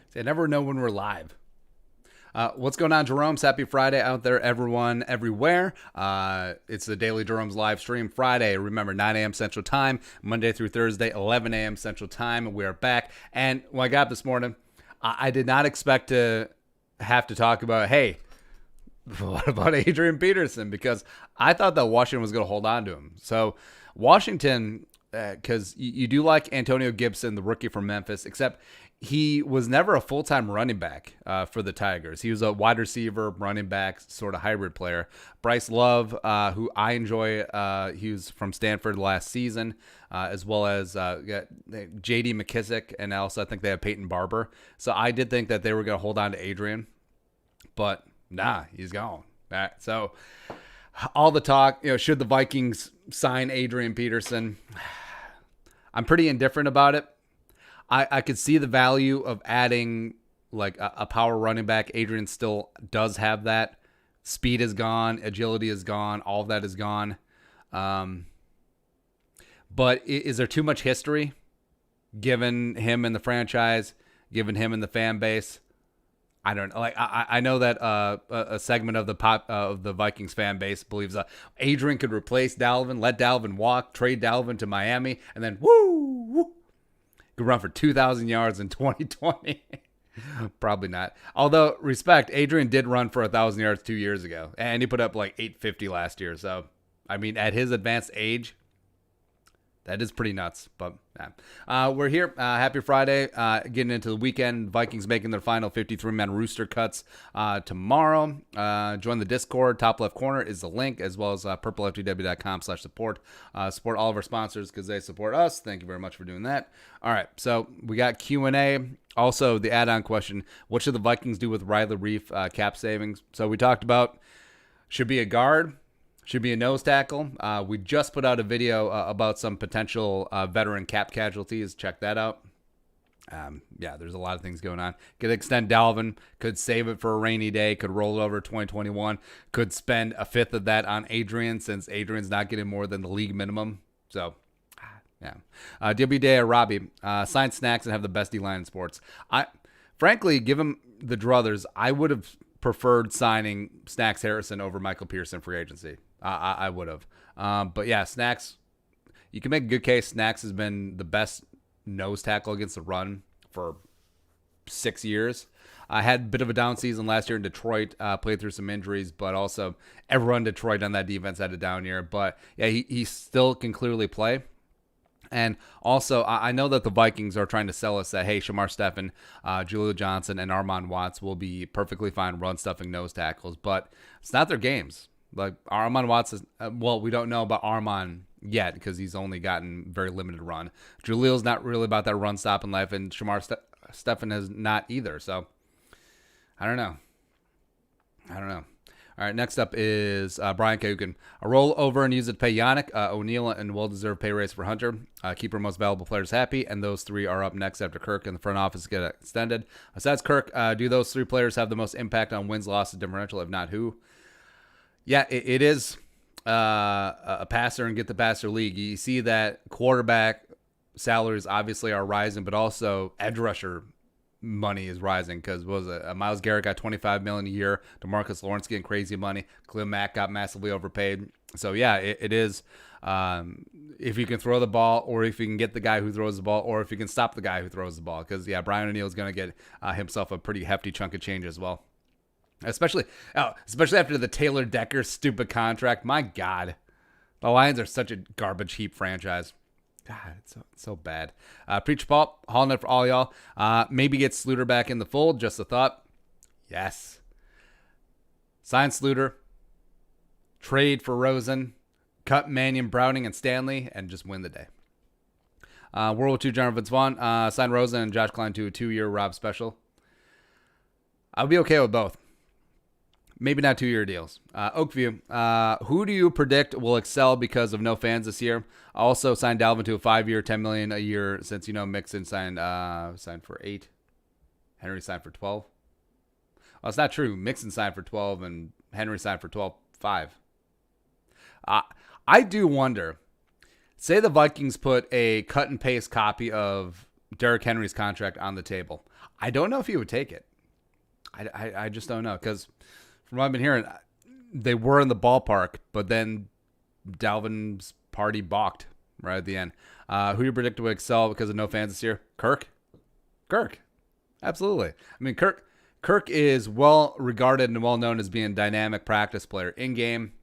So I never know when we're live. What's going on, Jeromes? Happy Friday out there, everyone, everywhere. It's the Daily Jeromes live stream Friday. Remember, 9 a.m. Central Time, Monday through Thursday, 11 a.m. Central Time. We are back. And when I got up this morning, I did not expect to have to talk about, hey, what about Adrian Peterson? Because I thought that Washington was going to hold on to him. So Washington, because you do like Antonio Gibson, the rookie from Memphis, except he was never a full-time running back for the Tigers. He was a wide receiver, running back, sort of hybrid player. Bryce Love, who I enjoy, he was from Stanford last season, as well as J.D. McKissick, and also I think they have Peyton Barber. So I did think that they were going to hold on to Adrian, but nah, he's gone. So all the talk, should the Vikings sign Adrian Peterson? I'm pretty indifferent about it. I could see the value of adding like a power running back. Adrian still does have that. Speed is gone. Agility is gone. All of that is gone. But is there too much history given him in the franchise, given him in the fan base? I don't know. Like I know that a segment of the Vikings fan base believes Adrian could replace Dalvin, let Dalvin walk, trade Dalvin to Miami, and then woo, could run for 2,000 yards in 2020. Probably not. Although, respect, Adrian did run for 1,000 yards 2 years ago, and he put up like 850 last year. So, I mean, at his advanced age, that is pretty nuts. But yeah. We're here. Happy Friday. Getting into the weekend. Vikings making their final 53-man rooster cuts tomorrow. Join the Discord. Top left corner is the link, as well as purpleftw.com/support. Support all of our sponsors because they support us. Thank you very much for doing that. All right. So we got Q&A. Also, the add-on question, what should the Vikings do with Ryla, Reef cap savings? So we talked about should be a guard. Should be a nose tackle. We just put out a video about some potential veteran cap casualties. Check that out. There's a lot of things going on. Could extend Dalvin. Could save it for a rainy day. Could roll it over 2021. Could spend a fifth of that on Adrian since Adrian's not getting more than the league minimum. So, yeah. W. Day Robbie. Sign Snacks and have the best D-line in sports. Frankly, given the druthers, I would have preferred signing Snacks Harrison over Michael Pearson free agency. I would have. But yeah, Snacks, you can make a good case. Snacks has been the best nose tackle against the run for 6 years. I had a bit of a down season last year in Detroit, played through some injuries, but also everyone in Detroit on that defense had a down year. But yeah, he still can clearly play. And also, I know that the Vikings are trying to sell us that, hey, Shamar Stephen, Julio Johnson, and Armon Watts will be perfectly fine run-stuffing nose tackles, but it's not their games. Like, Armon Watts is, we don't know about Armon yet because he's only gotten very limited run. Julio's not really about that run-stopping life, and Shamar Stephen is not either. So, I don't know. All right, next up is Brian Kagan. A roll over and use it to pay Yannick, O'Neal, and well-deserved pay raise for Hunter. Keep our most valuable players happy, and those three are up next after Kirk and the front office get extended. Besides Kirk, do those three players have the most impact on wins, losses, differential? If not, who? Yeah, it is a passer and get the passer league. You see that quarterback salaries obviously are rising, but also edge rusher money is rising because Myles Garrett got $25 million a year. DeMarcus Lawrence getting crazy money. Khalil Mack got massively overpaid. So yeah, it is. If you can throw the ball, or if you can get the guy who throws the ball, or if you can stop the guy who throws the ball, because yeah, Brian O'Neill is going to get himself a pretty hefty chunk of change as well. Especially after the Taylor Decker stupid contract. My God, the Lions are such a garbage heap franchise. God, it's so bad. Preach Paul, hauling it for all y'all. Maybe get Sluter back in the fold. Just a thought. Yes. Sign Sluter. Trade for Rosen. Cut Mannion, Browning, and Stanley, and just win the day. World War II General Vince Vaughn. Sign Rosen and Josh Klein to a 2-year Rob special. I would be okay with both. Maybe not 2-year deals. Oakview, who do you predict will excel because of no fans this year? Also signed Dalvin to a 5-year, $10 million a year since, Mixon signed for 8. Henry signed for 12. Well, it's not true. Mixon signed for 12 and Henry signed for 12.5. I do wonder, say the Vikings put a cut and paste copy of Derrick Henry's contract on the table. I don't know if he would take it. I just don't know, because from what I've been hearing, they were in the ballpark, but then Dalvin's party balked right at the end. Who you predict will excel because of no fans this year? Kirk. Absolutely. I mean, Kirk is well regarded and well known as being a dynamic practice player. In game,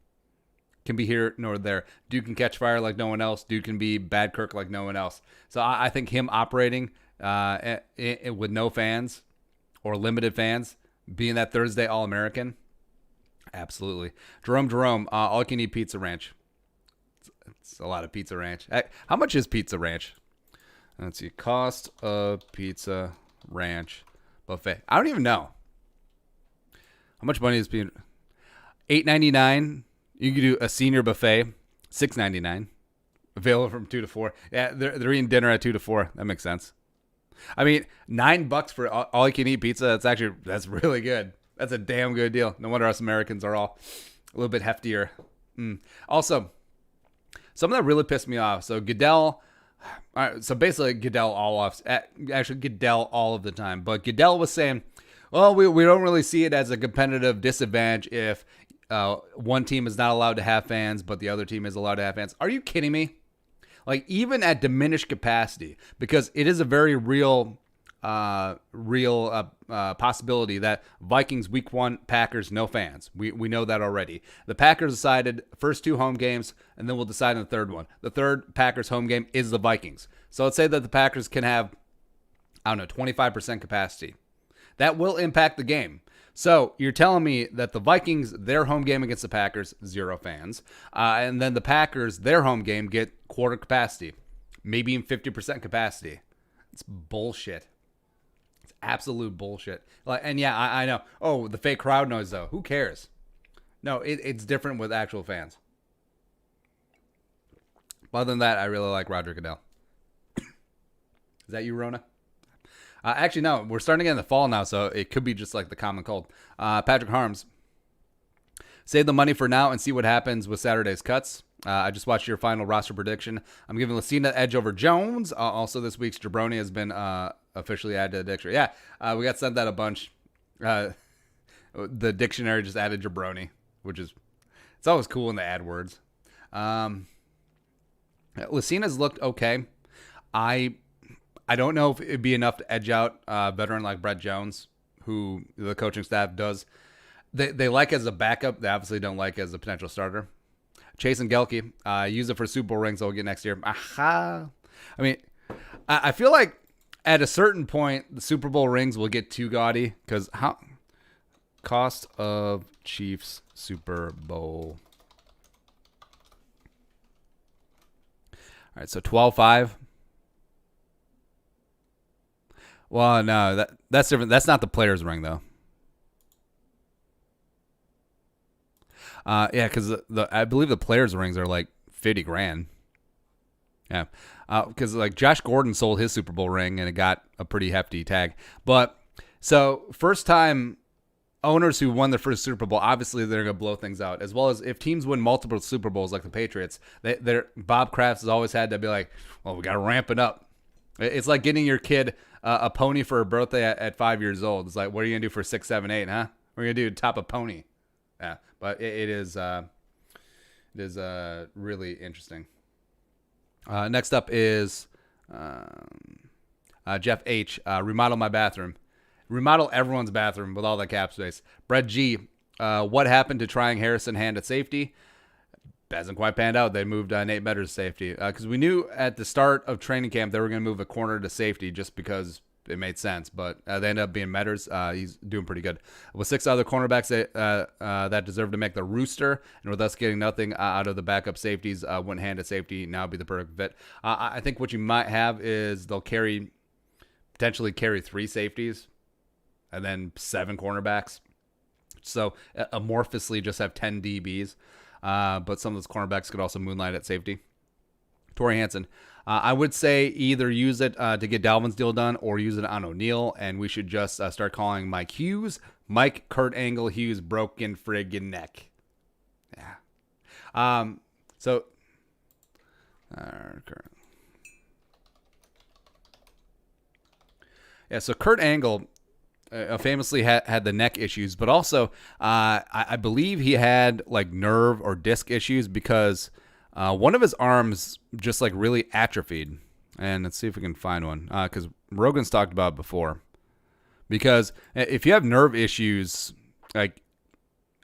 can be here nor there. Dude can catch fire like no one else. Dude can be bad Kirk like no one else. So I think him operating with no fans or limited fans, being that Thursday All-American, absolutely. Jerome, all you can eat pizza ranch. It's a lot of pizza ranch. How much is pizza ranch? Let's see. Cost of pizza ranch buffet. I don't even know. How much money is being? $8.99. You can do a senior buffet, $6.99. Available from 2 to 4. Yeah, they're eating dinner at 2 to 4. That makes sense. I mean, $9 for all you can eat pizza. That's really good. That's a damn good deal. No wonder us Americans are all a little bit heftier. Also, something that really pissed me off. So Goodell. All right, so basically Goodell all off. Actually, Goodell all of the time. But Goodell was saying, well, we don't really see it as a competitive disadvantage if one team is not allowed to have fans, but the other team is allowed to have fans. Are you kidding me? Like, even at diminished capacity, because it is a very real possibility that Vikings week 1, Packers, no fans. We know that already. The Packers decided first 2 home games, and then we'll decide on the third one. The third Packers home game is the Vikings. So let's say that the Packers can have, 25% capacity. That will impact the game. So you're telling me that the Vikings, their home game against the Packers, 0 fans. And then the Packers, their home game, get quarter capacity. Maybe even 50% capacity. It's bullshit. It's absolute bullshit. And yeah, I know. Oh, the fake crowd noise, though. Who cares? No, it's different with actual fans. Other than that, I really like Roger Goodell. Is that you, Rona? Actually, no. We're starting to get in the fall now, so it could be just like the common cold. Patrick Harms. Save the money for now and see what happens with Saturday's cuts. I just watched your final roster prediction. I'm giving Lucina edge over Jones. Also, this week's Jabroni has been officially added to the dictionary. Yeah, we got sent that a bunch. The dictionary just added Jabroni, which is, it's always cool when they add words. Lucina's looked okay. I don't know if it'd be enough to edge out a veteran like Brett Jones, who the coaching staff does. They like as a backup. They obviously don't like as a potential starter. Chase and Gelke, use it for Super Bowl rings they'll get next year. Aha. I mean, I feel like at a certain point, the Super Bowl rings will get too gaudy, because how cost of Chiefs Super Bowl. All right, so 12.5. Well, no, that's different. That's not the player's ring, though. Yeah, because I believe the players' rings are like $50,000. Yeah, because like Josh Gordon sold his Super Bowl ring and it got a pretty hefty tag. But so first time owners who won their first Super Bowl, obviously they're gonna blow things out. As well as if teams win multiple Super Bowls like the Patriots, Bob Kraft has always had to be like, well, we got to ramp it up. It's like getting your kid a pony for her birthday at 5 years old. It's like, what are you gonna do for 6, 7, 8? Huh? We're gonna do top a pony. Yeah, but it is really interesting. Next up is Jeff H. Remodel my bathroom. Remodel everyone's bathroom with all that cap space. Brett G. What happened to trying Harrison Hand at safety? Hasn't quite panned out. They moved Nate Metters to safety because we knew at the start of training camp they were going to move a corner to safety just because it made sense. But they ended up being Metters. He's doing pretty good. With 6 other cornerbacks that deserve to make the rooster, and with us getting nothing out of the backup safeties, went Hand at safety. Now be the perfect fit. I think what you might have is they'll potentially carry 3 safeties and then 7 cornerbacks. So amorphously just have 10 DBs. But some of those cornerbacks could also moonlight at safety. Torrey Hansen. I would say either use it to get Dalvin's deal done or use it on O'Neal, and we should just start calling Mike Hughes Mike Kurt Angle Hughes broken friggin' neck. Yeah. Yeah, so Kurt Angle famously had the neck issues, but also I believe he had like nerve or disc issues because one of his arms just like really atrophied. And let's see if we can find one because Rogan's talked about it before. Because if you have nerve issues, like,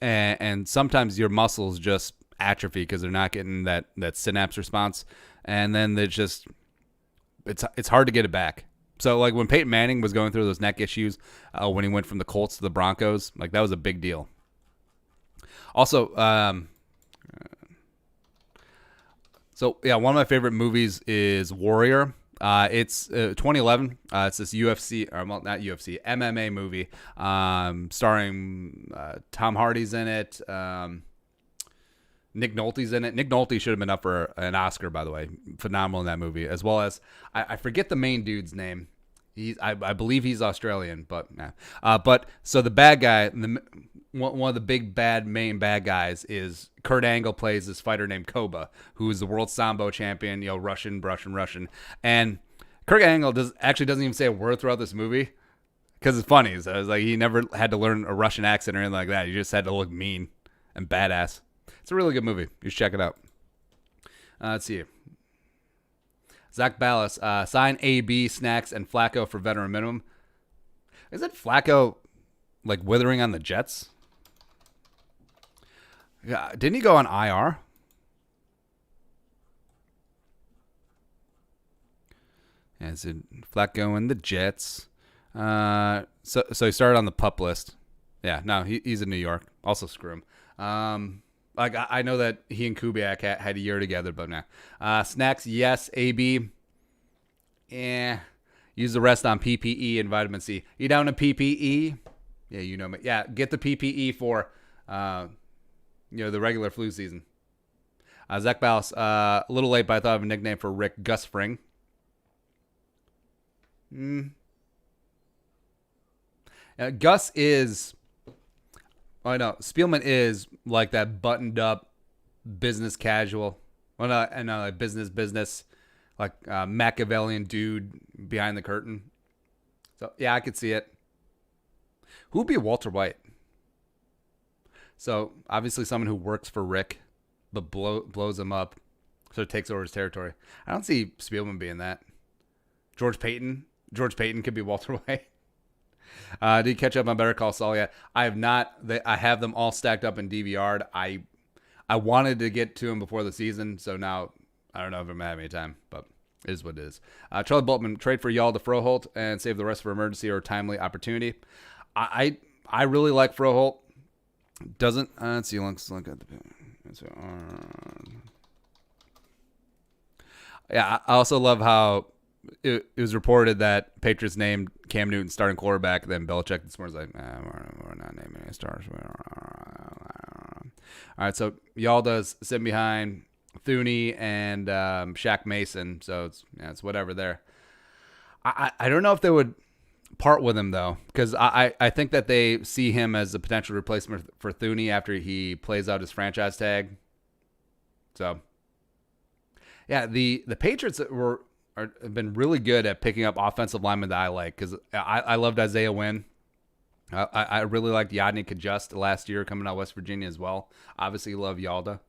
and sometimes your muscles just atrophy because they're not getting that synapse response, and then they just it's hard to get it back. So like when Peyton Manning was going through those neck issues when he went from the Colts to the Broncos, like that was a big deal. Also, so yeah, one of my favorite movies is Warrior. It's 2011. It's this UFC, or well, not UFC, MMA movie, starring Tom Hardy's in it. Nick Nolte's in it. Nick Nolte should have been up for an Oscar, by the way. Phenomenal in that movie, as well as I forget the main dude's name. I believe he's Australian, but nah. But so the bad guy, one of the big main bad guys is Kurt Angle plays this fighter named Koba, who is the world Sambo champion. You know, Russian, and Kurt Angle doesn't even say a word throughout this movie because it's funny. So it's like he never had to learn a Russian accent or anything like that. He just had to look mean and badass. It's a really good movie. You should check it out. Let's see. Zach Ballas, sign AB, Snacks, and Flacco for veteran minimum. Is it Flacco like withering on the Jets? Yeah, didn't he go on IR? Yeah, is it Flacco and the Jets? So he started on the PUP list. Yeah, no, he's in New York. Also screw him. Like I know that he and Kubiak had a year together, but nah. Snacks, yes. AB, use the rest on PPE and vitamin C. You down to PPE? Yeah, you know me. Yeah, get the PPE for the regular flu season. Zach Ballas, a little late, but I thought of a nickname for Rick. Gus Fring. Gus is. Oh, no. Spielman is like that buttoned up business casual. Well, no, like business, like Machiavellian dude behind the curtain. So, yeah, I could see it. Who would be Walter White? So, obviously someone who works for Rick, but blows him up, so takes over his territory. I don't see Spielman being that. George Payton could be Walter White. Did you catch up on Better Call Saul yet? I have not. I have them all stacked up in DVR'd. I wanted to get to them before the season, so now I don't know if I'm having any time, but it is what it is. Charlie Boltman, trade for Yalda Froholt and save the rest for emergency or timely opportunity. I really like Froholt. Doesn't let's see. Let's look at the. Yeah, I also love how it was reported that Patriots named Cam Newton starting quarterback. Then Belichick this morning was like, we're not naming any stars. All right, so Yalda's sitting behind Thuney and Shaq Mason, so it's whatever there. I don't know if they would part with him though, because I think that they see him as a potential replacement for Thuney after he plays out his franchise tag. So yeah, the Patriots have been really good at picking up offensive linemen that I like, because I loved Isaiah Wynn. I really liked Yadni Kajust last year coming out of West Virginia as well. Obviously love Yalda.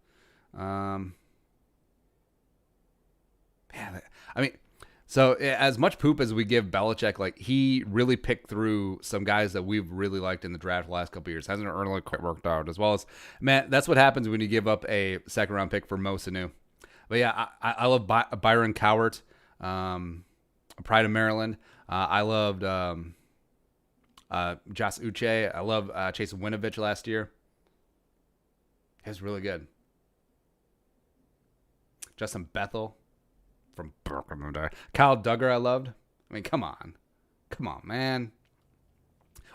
So as much poop as we give Belichick, like he really picked through some guys that we've really liked in the draft the last couple of years. Hasn't really quite worked out, as well as, man, that's what happens when you give up a second round pick for Mo Sanu. But yeah, I love Byron Cowart, Pride of Maryland. I loved Josh Uche. I love Chase Winovich last year. He was really good. Justin Bethel from Brooklyn. Kyle Duggar I loved. I mean, come on, man.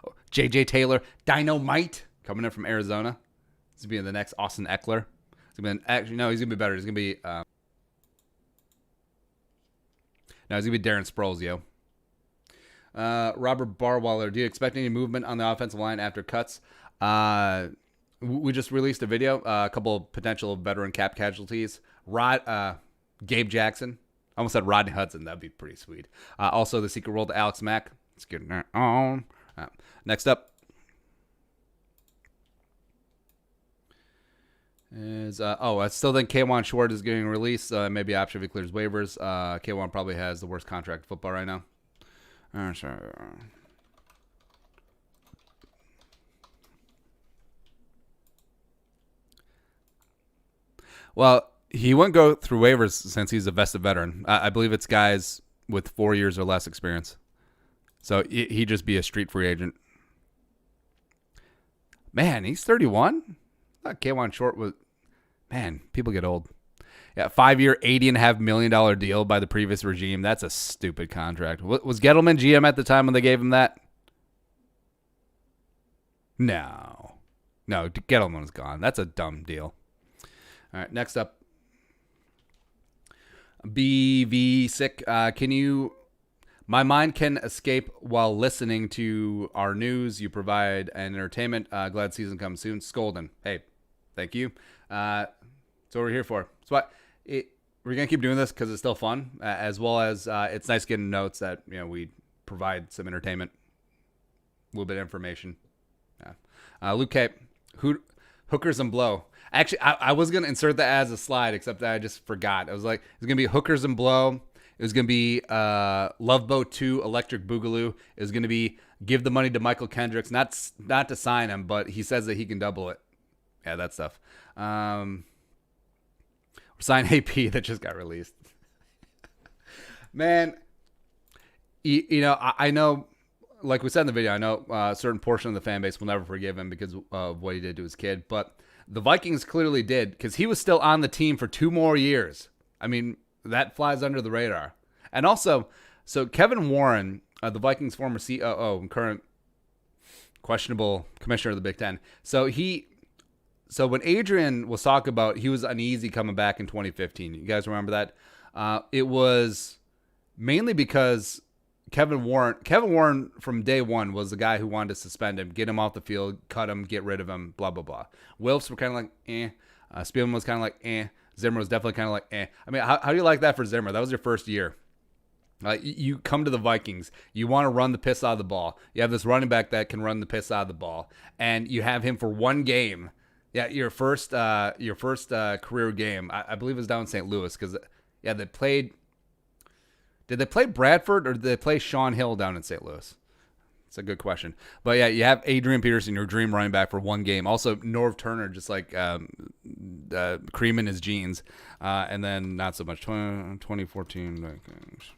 Oh, J.J. Taylor, Dynamite, coming in from Arizona. He's going to be the next Austin Eckler. He's going to be better. He's going to be Darren Sproles, yo. Robert Barwaller, do you expect any movement on the offensive line after cuts? We just released a video, a couple of potential veteran cap casualties. Gabe Jackson. I almost said Rodney Hudson. That'd be pretty sweet. Also, the secret world to Alex Mack. Let's get that on. Next up is I still think K1 Short is getting released. Maybe option if he clears waivers. K1 probably has the worst contract in football right now. Well, he wouldn't go through waivers since he's a vested veteran. I believe it's guys with 4 years or less experience. So he'd just be a street free agent. Man, he's 31? I thought K1 Short was... Man, people get old. Yeah, 5-year, $80.5 million deal by the previous regime. That's a stupid contract. Was Gettleman GM at the time when they gave him that? No, Gettleman was gone. That's a dumb deal. All right, next up. BV Sick. Can you... My mind can escape while listening to our news. You provide an entertainment. Glad season comes soon. Scolding. Hey, thank you. That's what we're here for. So we're going to keep doing this because it's still fun, as well as it's nice getting notes that we provide some entertainment, a little bit of information. Yeah. Luke Cape, hookers and blow. Actually, I was going to insert that as a slide, except that I just forgot. I was like, it's going to be hookers and blow. It was going to be Love Boat 2, Electric Boogaloo. It was going to be give the money to Michael Kendricks, not to sign him, but he says that he can double it. Yeah, that stuff. Sign AP that just got released. Man, I know, like we said in the video, I know a certain portion of the fan base will never forgive him because of what he did to his kid, but the Vikings clearly did because he was still on the team for 2 more years. I mean, that flies under the radar. And also, so Kevin Warren, the Vikings' former COO and current questionable commissioner of the Big Ten. So when Adrian was talking about he was uneasy coming back in 2015, you guys remember that? It was mainly because Kevin Warren from day one was the guy who wanted to suspend him, get him off the field, cut him, get rid of him, blah, blah, blah. Wilfs were kind of like, eh. Spielman was kind of like, eh. Zimmer was definitely kind of like, eh. I mean, how do you like that for Zimmer? That was your first year. You come to the Vikings. You want to run the piss out of the ball. You have this running back that can run the piss out of the ball. And you have him for one game. Yeah, your first career game. I believe it was down in St. Louis because, yeah, they played. Did they play Bradford or did they play Sean Hill down in St. Louis? It's a good question. But, yeah, you have Adrian Peterson, your dream running back, for one game. Also, Norv Turner, just like cream in his jeans. And then not so much. 2014 Vikings.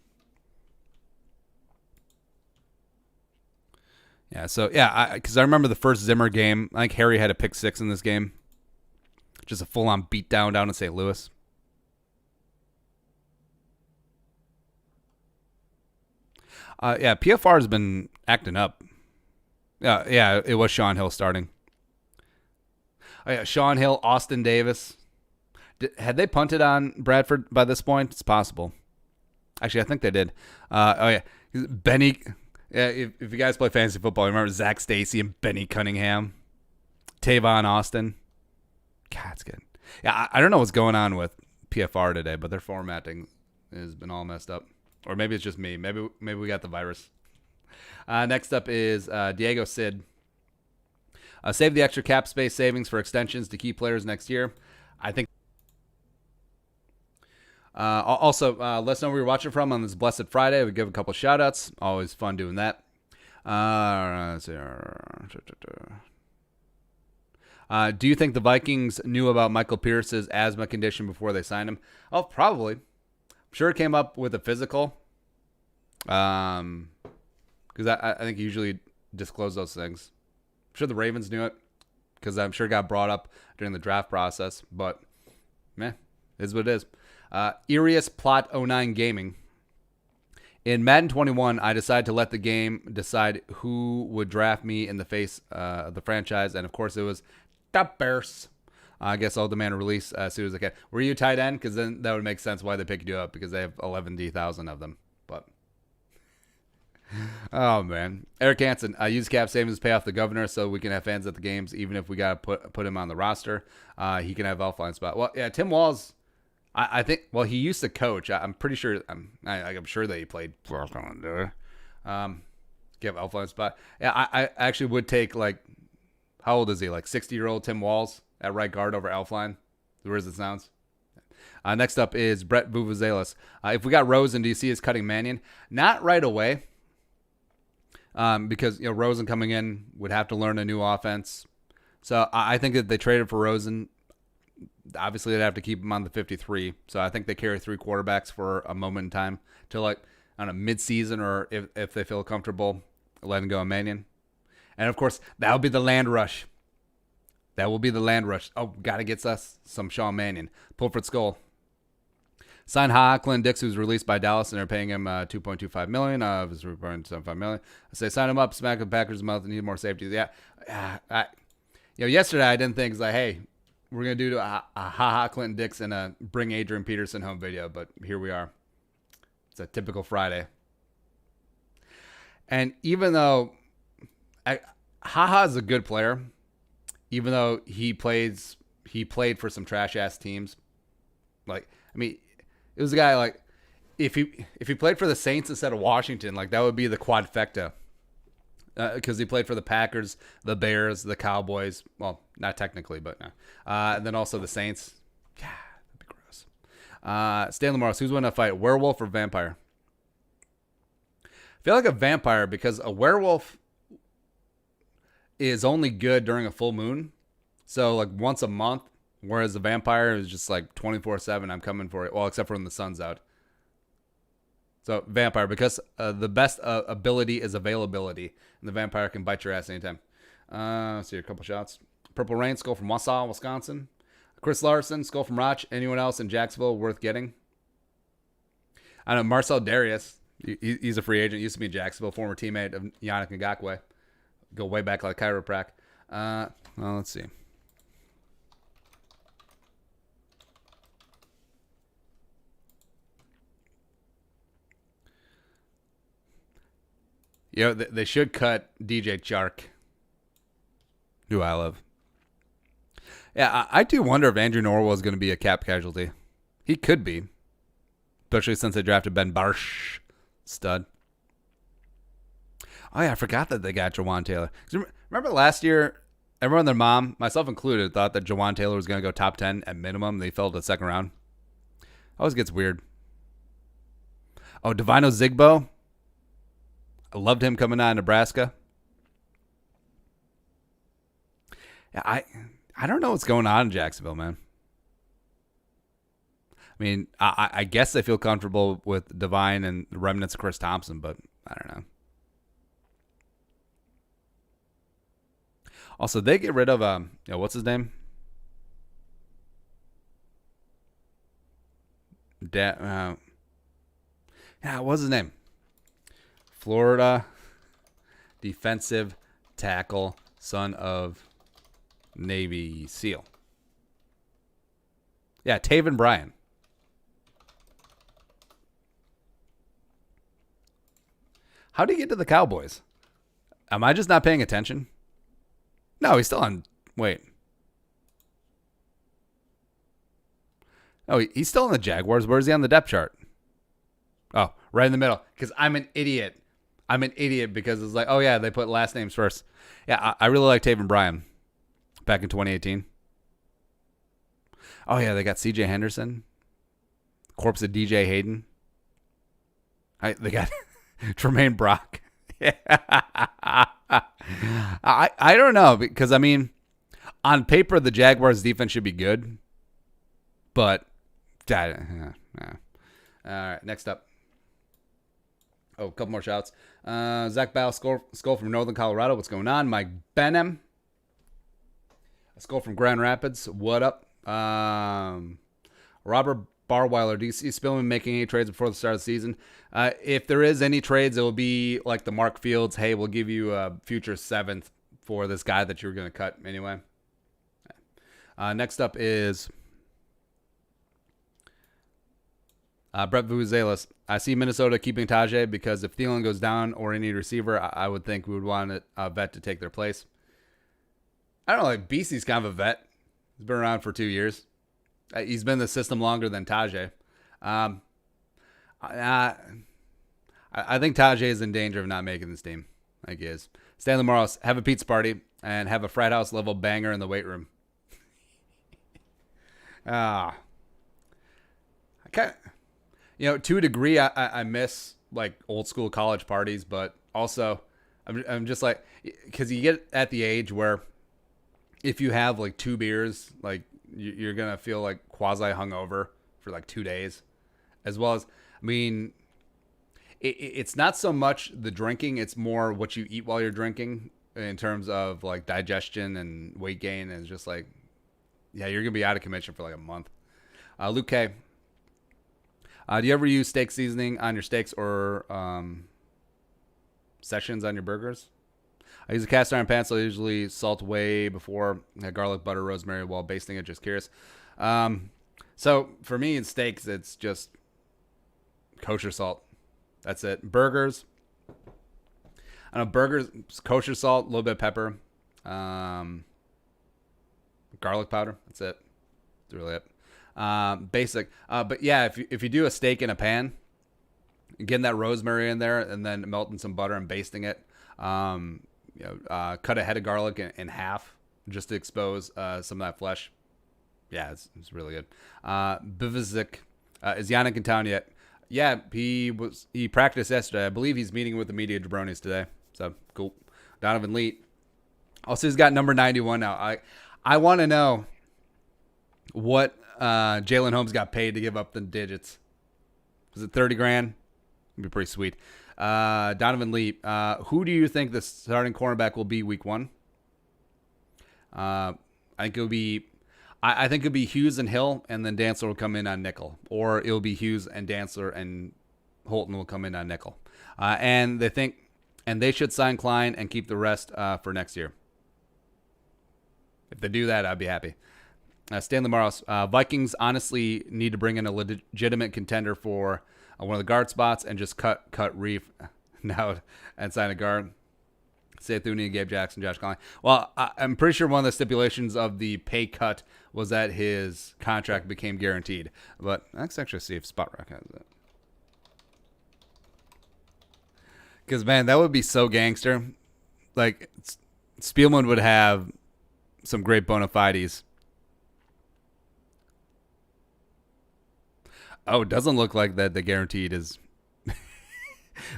Yeah, so, yeah, because I remember the first Zimmer game. I think Harry had a pick 6 in this game. Just a full-on beatdown down in St. Louis. Yeah, PFR has been acting up. Yeah, it was Sean Hill starting. Oh, yeah, Sean Hill, Austin Davis. Had they punted on Bradford by this point? It's possible. Actually, I think they did. Oh, yeah. Benny. Yeah, if you guys play fantasy football, you remember Zach Stacy and Benny Cunningham. Tavon Austin. God, it's good. Yeah, I don't know what's going on with PFR today, but their formatting has been all messed up. Or maybe it's just me. Maybe we got the virus. Next up is Diego Sid. Save the extra cap space savings for extensions to key players next year. I think. Also, let us know where you're watching from on this Blessed Friday. We give a couple shout outs. Always fun doing that. Do you think the Vikings knew about Michael Pierce's asthma condition before they signed him? Oh, probably. I'm sure it came up with a physical. Because I think you usually disclose those things. I'm sure the Ravens knew it because I'm sure it got brought up during the draft process. But, it is what it is. Irius Plot 09 Gaming. In Madden 21, I decided to let the game decide who would draft me in the face of the franchise. And, of course, it was the Bears. I guess I'll demand a release as soon as I can. Were you tight end? Because then that would make sense why they picked you up, because they have 11,000 of them. But, oh, man. Eric Hansen, I use cap savings to pay off the governor so we can have fans at the games, even if we got to put him on the roster. He can have offline spot. Well, yeah, Tim Walls, I think, well, he used to coach. I'm pretty sure, I'm sure that he played. Give Elfline spot. Yeah, I actually would take, like, how old is he? Like 60-year-old Tim Walz at right guard over Elfline. The words it sounds. Next up is Brett Vuvuzelas. If we got Rosen, do you see us cutting Mannion? Not right away, because Rosen coming in would have to learn a new offense. So I think that they traded for Rosen. Obviously, they'd have to keep him on the 53. So I think they carry 3 quarterbacks for a moment in time till, like, I don't know, mid-season, or if they feel comfortable letting go of Mannion. And, of course, that will be the land rush. That will be the land rush. Oh, got to get us some Sean Mannion. Pulford Skull. Signed Clint Dix, who's released by Dallas, and they're paying him $2.25 million. Of his $7.5 million. I say sign him up, smack the Packers' mouth, and need more safety. Yeah. Yesterday I didn't think, it's like, hey, we're going to do a Clinton Dix and a bring Adrian Peterson home video, but here we are. It's a typical Friday. And even though is a good player, even though he played for some trash ass teams, like, I mean, it was a guy, like, if he played for the Saints instead of Washington, like, that would be the quadfecta. Because he played for the Packers, the Bears, the Cowboys. Well, not technically, but no. And then also the Saints. Yeah, that'd be gross. Stanley Morris, who's winning a fight, werewolf or vampire? I feel like a vampire, because a werewolf is only good during a full moon. So, like, once a month, whereas a vampire is just like 24/7. I'm coming for it. Well, except for when the sun's out. So, vampire, because the best ability is availability. And the vampire can bite your ass anytime. See a couple shots. Purple Rain, Skull from Wausau, Wisconsin. Chris Larson, Skull from Roch. Anyone else in Jacksonville worth getting? I know Marcel Darius. He's a free agent. Used to be in Jacksonville. Former teammate of Yannick Ngakoue. Go way back like chiroprac. Well, let's see. They should cut DJ Chark, who I love. Yeah, I do wonder if Andrew Norwell is going to be a cap casualty. He could be, especially since they drafted Ben Barsh, stud. Oh, yeah, I forgot that they got Jawan Taylor. Remember last year, everyone and their mom, myself included, thought that Jawan Taylor was going to go top 10 at minimum. They fell to the second round. Always gets weird. Oh, Divino Zigbo. I loved him coming out of Nebraska. Yeah, I don't know what's going on in Jacksonville, man. I mean, I guess I feel comfortable with Divine and the remnants of Chris Thompson, but I don't know. Also, they get rid of what's his name? What's his name? Florida defensive tackle, son of Navy SEAL. Yeah, Taven Bryan. How did he get to the Cowboys? Am I just not paying attention? No, he's still on. Wait. Oh, he's still on the Jaguars. Where is he on the depth chart? Oh, right in the middle. Because I'm an idiot. I'm an idiot because it's like, oh, yeah, they put last names first. Yeah, I really like Taven Bryan back in 2018. Oh, yeah, they got C.J. Henderson. Corpse of D.J. Hayden. They got Tremaine Brock. Yeah. I don't know, because, I mean, on paper, the Jaguars' defense should be good. But, all right, next up. Oh, a couple more shouts. Zach Bell, Skull from Northern Colorado. What's going on? Mike Benham. A Skull from Grand Rapids. What up? Robert Barweiler. Do you see Spillman making any trades before the start of the season? If there is any trades, it will be like the Mark Fields. Hey, we'll give you a future 7th for this guy that you were going to cut anyway. Next up is Brett Vuvuzelas. I see Minnesota keeping Tajay because if Thielen goes down or any receiver, I would think we would want a vet to take their place. I don't know, like BC's kind of a vet. He's been around for 2 years. He's been in the system longer than Tajay. I think Tajay is in danger of not making this team. I guess. Stanley Morris, have a pizza party and have a frat house level banger in the weight room. I kind of, to a degree, I miss like old school college parties, but also I'm just like, because you get at the age where if you have like 2 beers, like you're going to feel like quasi hungover for like 2 days, as well as, I mean, it's not so much the drinking, it's more what you eat while you're drinking in terms of like digestion and weight gain. And it's just like, yeah, you're going to be out of commission for like a month. Luke K. Do you ever use steak seasoning on your steaks or sessions on your burgers? I use a cast iron pan, so I usually salt way before garlic, butter, rosemary while basting it. Just curious. So for me in steaks, it's just kosher salt. That's it. Burgers. I don't know, burgers, kosher salt, a little bit of pepper, garlic powder. That's it. That's really it. Basic. But yeah, if you do a steak in a pan, getting that rosemary in there and then melting some butter and basting it, cut a head of garlic in half just to expose some of that flesh. Yeah, it's really good. Bivizik, is Yannick in town yet? Yeah, he practiced yesterday. I believe he's meeting with the media jabronis today. So cool. Donovan Leet. Also, he's got number 91 now. I want to know what Jalen Holmes got paid to give up the digits. Was it 30 grand? It'd be pretty sweet. Donovan Leet. Who do you think the starting cornerback will be week 1? I think it'll be. I think it'll be Hughes and Hill, and then Dantzler will come in on nickel, or it'll be Hughes and Dantzler and Holton will come in on nickel. And they should sign Klein and keep the rest for next year. If they do that, I'd be happy. Stanley Morris, Vikings honestly need to bring in a legitimate contender for one of the guard spots and just cut Reef now and sign a guard. Say Thune, Gabe Jackson, Josh Collins. Well, I'm pretty sure one of the stipulations of the pay cut was that his contract became guaranteed. But let's actually see if Spot Rock has it. Because, man, that would be so gangster. Like, Spielman would have some great bona fides. Oh, it doesn't look like that the guaranteed is.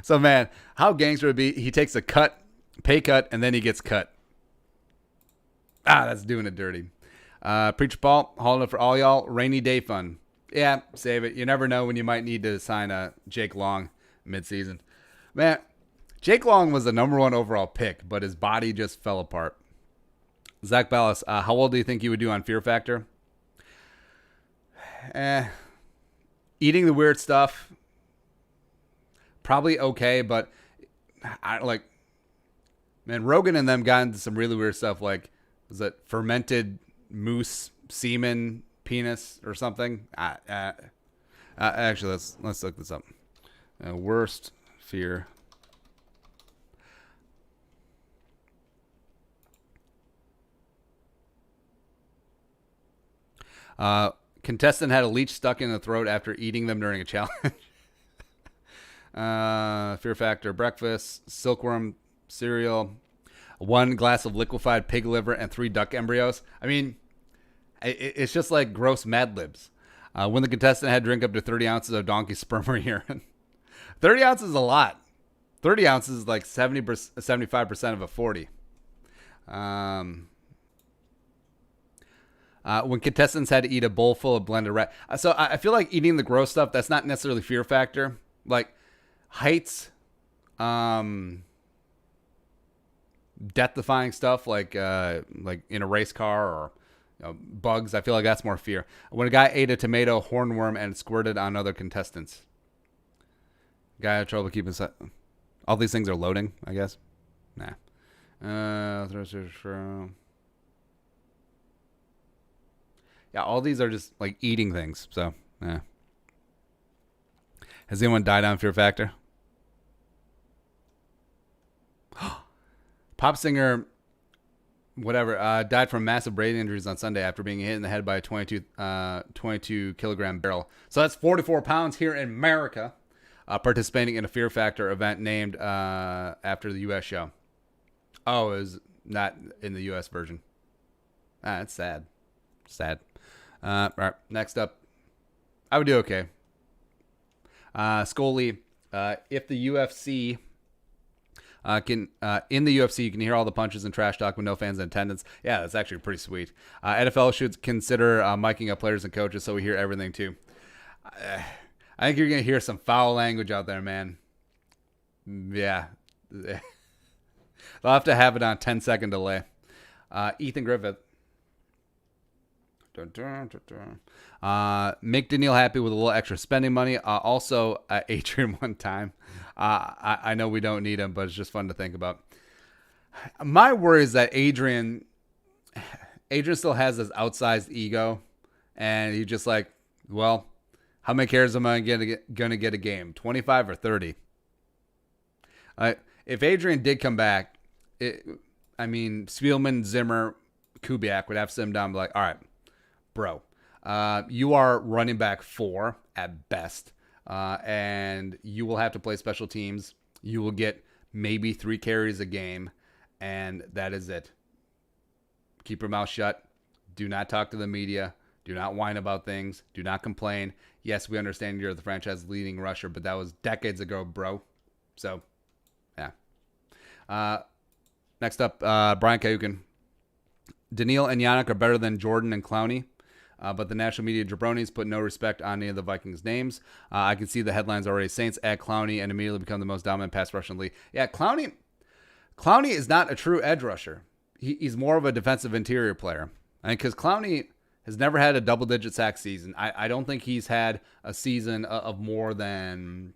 So, man, how gangster would it be? He takes a pay cut, and then he gets cut. That's doing it dirty. Preacher Paul, hauling it for all y'all. Rainy day fun. Yeah, save it. You never know when you might need to sign a Jake Long midseason. Man, Jake Long was the number 1 overall pick, but his body just fell apart. Zach Ballas, how old do you think you would do on Fear Factor? Eating the weird stuff, probably okay, but man, Rogan and them got into some really weird stuff, like, was it fermented moose semen penis or something? Actually, let's look this up. Worst fear. Contestant had a leech stuck in the throat after eating them during a challenge. Fear Factor breakfast, silkworm cereal, 1 glass of liquefied pig liver, and 3 duck embryos. I mean, it's just like gross Mad Libs. When the contestant had to drink up to 30 ounces of donkey sperm or urine. 30 ounces is a lot. 30 ounces is like 75% of a 40. When contestants had to eat a bowl full of blended rat. So I feel like eating the gross stuff, that's not necessarily Fear Factor. Like heights, death-defying stuff like in a race car or bugs. I feel like that's more fear. When a guy ate a tomato hornworm and squirted on other contestants. Guy had trouble keeping all these things are loading, I guess. Nah. Yeah, all these are just like eating things. So, yeah. Has anyone died on Fear Factor? Pop singer, whatever, died from massive brain injuries on Sunday after being hit in the head by a 22 kilogram barrel. So that's 44 pounds here in America. participating in a Fear Factor event named after the U.S. show. Oh, it was not in the U.S. version. That's sad. Sad. All right, next up. I would do okay. Scully, if the UFC in the UFC, you can hear all the punches and trash talk with no fans in attendance. Yeah, that's actually pretty sweet. NFL should consider miking up players and coaches so we hear everything too. I think you're going to hear some foul language out there, man. Yeah. They'll have to have it on 10-second delay. Ethan Griffith. Make Daniil happy with a little extra spending money. Also, Adrian one time. I know we don't need him, but it's just fun to think about. My worry is that Adrian still has this outsized ego, and he's just like, well, how many carries am I going to get a game? 25 or 30? If Adrian did come back, Spielman, Zimmer, Kubiak would have to sit him down and be like, all right, bro, you are running back 4 at best, and you will have to play special teams. You will get maybe 3 carries a game, and that is it. Keep your mouth shut. Do not talk to the media. Do not whine about things. Do not complain. Yes, we understand you're the franchise leading rusher, but that was decades ago, bro. So, yeah. Next up, Brian Kayukin. Daniil and Yannick are better than Jordan and Clowney, but the national media jabronis put no respect on any of the Vikings' names. I can see the headlines already. Saints add Clowney and immediately become the most dominant pass rusher in the league. Yeah, Clowney is not a true edge rusher. He's more of a defensive interior player. Because Clowney has never had a double-digit sack season. I don't think he's had a season of more than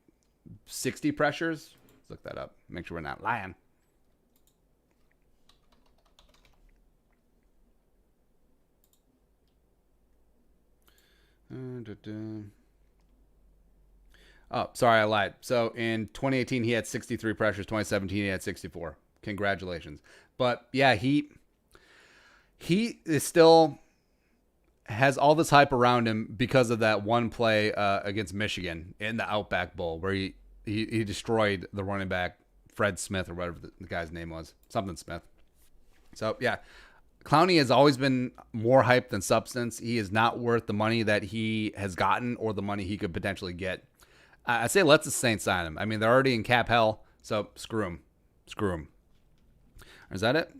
60 pressures. Let's look that up. Make sure we're not lying. Oh, sorry, I lied. So in 2018, he had 63 pressures. 2017, he had 64. Congratulations. But yeah, he is still has all this hype around him because of that one play against Michigan in the Outback Bowl where he destroyed the running back Fred Smith or whatever the guy's name was, something Smith. So yeah, Clowney has always been more hype than substance. He is not worth the money that he has gotten or the money he could potentially get. I say let the Saints sign him. I mean, they're already in cap hell, so screw him. Screw him. Is that it?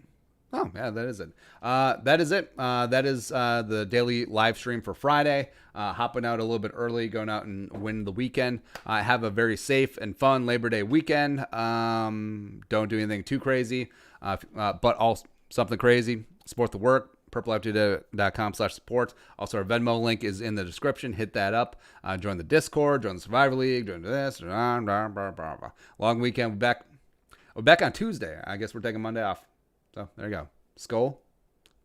Oh, yeah, that is it. That is it. That is the daily live stream for Friday. Hopping out a little bit early, going out and win the weekend. Have a very safe and fun Labor Day weekend. Don't do anything too crazy, but also something crazy. Support the work. purpleftoday.com/support. Also, our Venmo link is in the description. Hit that up. Join the Discord. Join the Survivor League. Join this. Long weekend. We're back on Tuesday. I guess we're taking Monday off. So there you go. Skull.